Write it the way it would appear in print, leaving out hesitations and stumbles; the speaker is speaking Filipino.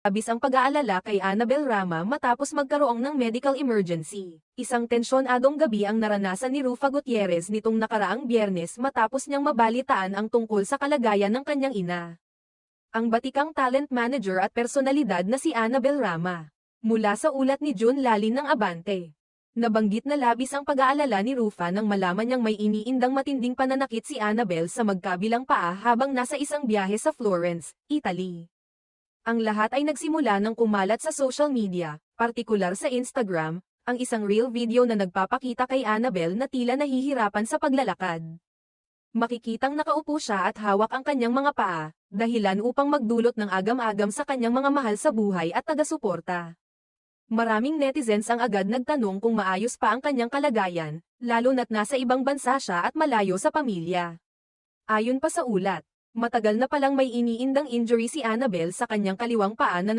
Labis ang pag-aalala kay Annabel Rama matapos magkaroon ng medical emergency. Isang tensyonadong gabi ang naranasan ni Rufa Gutierrez nitong nakaraang Biyernes matapos niyang mabalitaan ang tungkol sa kalagayan ng kanyang ina. Ang batikang talent manager at personalidad na si Annabel Rama. Mula sa ulat ni June Lalin ng Abante. Nabanggit na labis ang pag-aalala ni Rufa nang malaman niyang may iniindang matinding pananakit si Annabel sa magkabilang paa habang nasa isang biyahe sa Florence, Italy. Ang lahat ay nagsimula nang kumalat sa social media, partikular sa Instagram, ang isang reel video na nagpapakita kay Annabel na tila nahihirapan sa paglalakad. Makikitang nakaupo siya at hawak ang kanyang mga paa, dahilan upang magdulot ng agam-agam sa kanyang mga mahal sa buhay at taga-suporta. Maraming netizens ang agad nagtanong kung maayos pa ang kanyang kalagayan, lalo na't nasa ibang bansa siya at malayo sa pamilya. Ayon pa sa ulat, matagal na palang may iniindang injury si Annabel sa kanyang kaliwang paa na